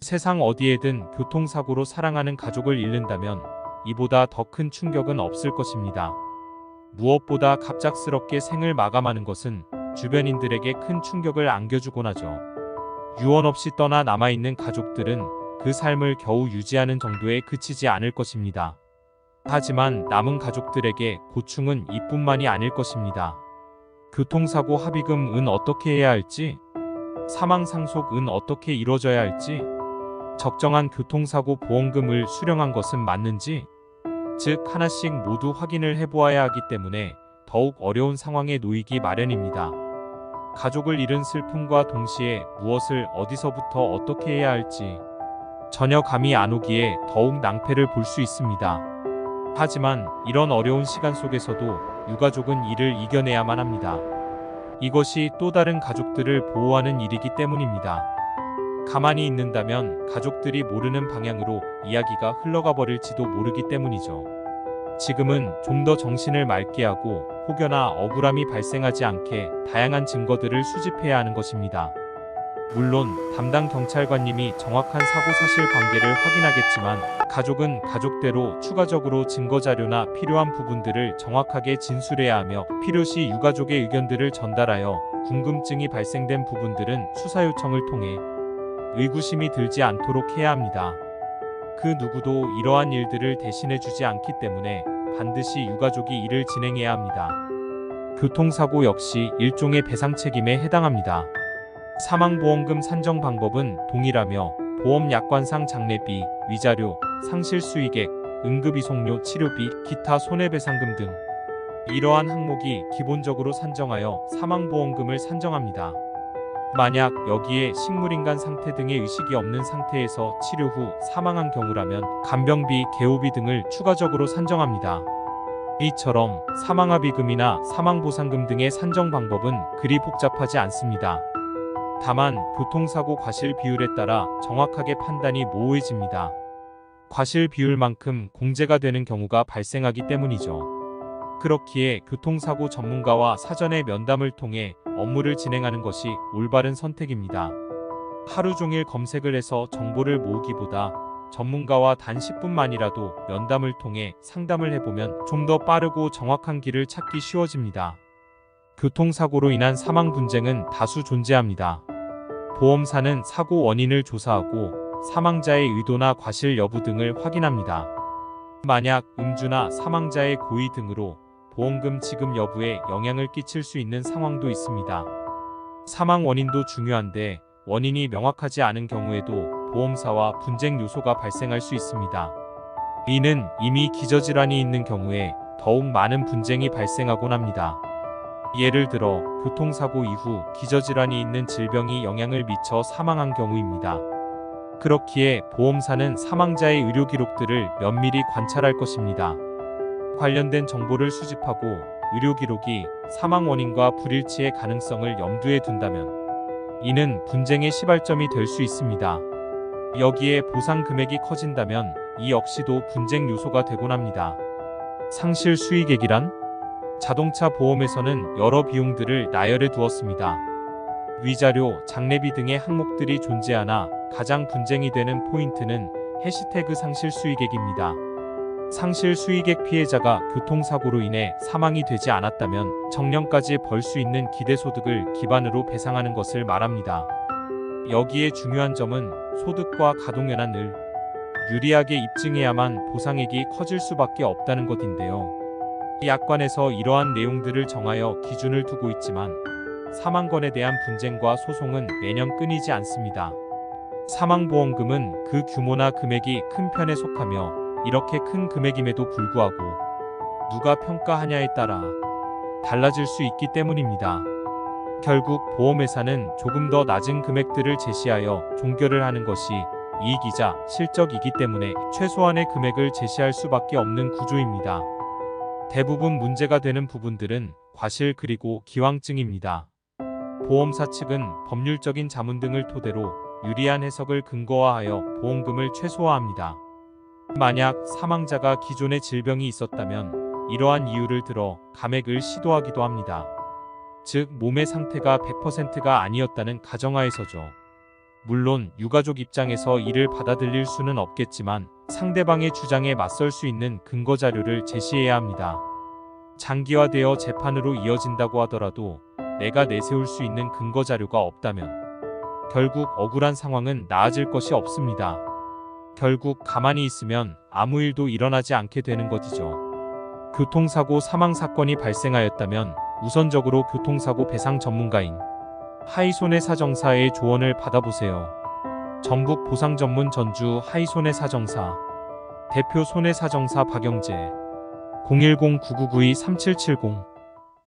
세상 어디에든 교통사고로 사랑하는 가족을 잃는다면 이보다 더 큰 충격은 없을 것입니다. 무엇보다 갑작스럽게 생을 마감하는 것은 주변인들에게 큰 충격을 안겨주곤 하죠. 유언 없이 떠나 남아있는 가족들은 그 삶을 겨우 유지하는 정도에 그치지 않을 것입니다. 하지만 남은 가족들에게 고충은 이뿐만이 아닐 것입니다. 교통사고 합의금은 어떻게 해야 할지, 사망 상속은 어떻게 이루어져야 할지, 적정한 교통사고 보험금을 수령한 것은 맞는지, 즉 하나씩 모두 확인을 해보아야 하기 때문에 더욱 어려운 상황에 놓이기 마련입니다. 가족을 잃은 슬픔과 동시에 무엇을 어디서부터 어떻게 해야 할지 전혀 감이 안 오기에 더욱 낭패를 볼 수 있습니다. 하지만 이런 어려운 시간 속에서도 유가족은 이를 이겨내야만 합니다. 이것이 또 다른 가족들을 보호하는 일이기 때문입니다. 가만히 있는다면 가족들이 모르는 방향으로 이야기가 흘러가 버릴지도 모르기 때문이죠. 지금은 좀 더 정신을 맑게 하고 혹여나 억울함이 발생하지 않게 다양한 증거들을 수집해야 하는 것입니다. 물론 담당 경찰관님이 정확한 사고 사실 관계를 확인하겠지만 가족은 가족대로 추가적으로 증거자료나 필요한 부분들을 정확하게 진술해야 하며 필요시 유가족의 의견들을 전달하여 궁금증이 발생된 부분들은 수사 요청을 통해 의구심이 들지 않도록 해야 합니다. 그 누구도 이러한 일들을 대신해 주지 않기 때문에 반드시 유가족이 이를 진행해야 합니다. 교통사고 역시 일종의 배상 책임에 해당합니다. 사망보험금 산정 방법은 동일하며 보험 약관상 장례비, 위자료, 상실수익액, 응급이송료, 치료비, 기타 손해배상금 등 이러한 항목이 기본적으로 산정하여 사망보험금을 산정합니다. 만약 여기에 식물인간 상태 등의 의식이 없는 상태에서 치료 후 사망한 경우라면 간병비, 개호비 등을 추가적으로 산정합니다. 이처럼 사망합의금이나 사망보상금 등의 산정 방법은 그리 복잡하지 않습니다. 다만 교통사고 과실 비율에 따라 정확하게 판단이 모호해집니다. 과실 비율만큼 공제가 되는 경우가 발생하기 때문이죠. 그렇기에 교통사고 전문가와 사전에 면담을 통해 업무를 진행하는 것이 올바른 선택입니다. 하루 종일 검색을 해서 정보를 모으기보다 전문가와 단 10분만이라도 면담을 통해 상담을 해보면 좀 더 빠르고 정확한 길을 찾기 쉬워집니다. 교통사고로 인한 사망 분쟁은 다수 존재합니다. 보험사는 사고 원인을 조사하고 사망자의 의도나 과실 여부 등을 확인합니다. 만약 음주나 사망자의 고의 등으로 보험금 지급 여부에 영향을 끼칠 수 있는 상황도 있습니다. 사망 원인도 중요한데 원인이 명확하지 않은 경우에도 보험사와 분쟁 요소가 발생할 수 있습니다. 이는 이미 기저질환이 있는 경우에 더욱 많은 분쟁이 발생하곤 합니다. 예를 들어 교통사고 이후 기저질환이 있는 질병이 영향을 미쳐 사망한 경우입니다. 그렇기에 보험사는 사망자의 의료 기록들을 면밀히 관찰할 것입니다. 관련된 정보를 수집하고 의료 기록이 사망 원인과 불일치의 가능성을 염두에 둔다면 이는 분쟁의 시발점이 될 수 있습니다. 여기에 보상 금액이 커진다면 이 역시도 분쟁 요소가 되곤 합니다. 상실 수익액이란? 자동차 보험에서는 여러 비용들을 나열해 두었습니다. 위자료, 장례비 등의 항목들이 존재하나 가장 분쟁이 되는 포인트는 해시태그 상실수익액입니다. 상실수익액 피해자가 교통사고로 인해 사망이 되지 않았다면 정년까지 벌 수 있는 기대소득을 기반으로 배상하는 것을 말합니다. 여기에 중요한 점은 소득과 가동연한을 유리하게 입증해야만 보상액이 커질 수밖에 없다는 것인데요. 약관에서 이러한 내용들을 정하여 기준을 두고 있지만 사망건에 대한 분쟁과 소송은 매년 끊이지 않습니다. 사망보험금은 그 규모나 금액이 큰 편에 속하며 이렇게 큰 금액임에도 불구하고 누가 평가하냐에 따라 달라질 수 있기 때문입니다. 결국 보험회사는 조금 더 낮은 금액들을 제시하여 종결을 하는 것이 이익이자 실적이기 때문에 최소한의 금액을 제시할 수밖에 없는 구조입니다. 대부분 문제가 되는 부분들은 과실 그리고 기왕증입니다. 보험사 측은 법률적인 자문 등을 토대로 유리한 해석을 근거화하여 보험금을 최소화합니다. 만약 사망자가 기존에 질병이 있었다면 이러한 이유를 들어 감액을 시도하기도 합니다. 즉 몸의 상태가 100%가 아니었다는 가정하에서죠. 물론 유가족 입장에서 이를 받아들일 수는 없겠지만 상대방의 주장에 맞설 수 있는 근거 자료를 제시해야 합니다. 장기화되어 재판으로 이어진다고 하더라도 내가 내세울 수 있는 근거 자료가 없다면 결국 억울한 상황은 나아질 것이 없습니다. 결국 가만히 있으면 아무 일도 일어나지 않게 되는 것이죠. 교통사고 사망 사건이 발생하였다면 우선적으로 교통사고 배상 전문가인 하이손해사정사의 조언을 받아보세요. 전북 보상 전문 전주 하이손해사정사 대표 손해사정사 박영재 010-9992-3770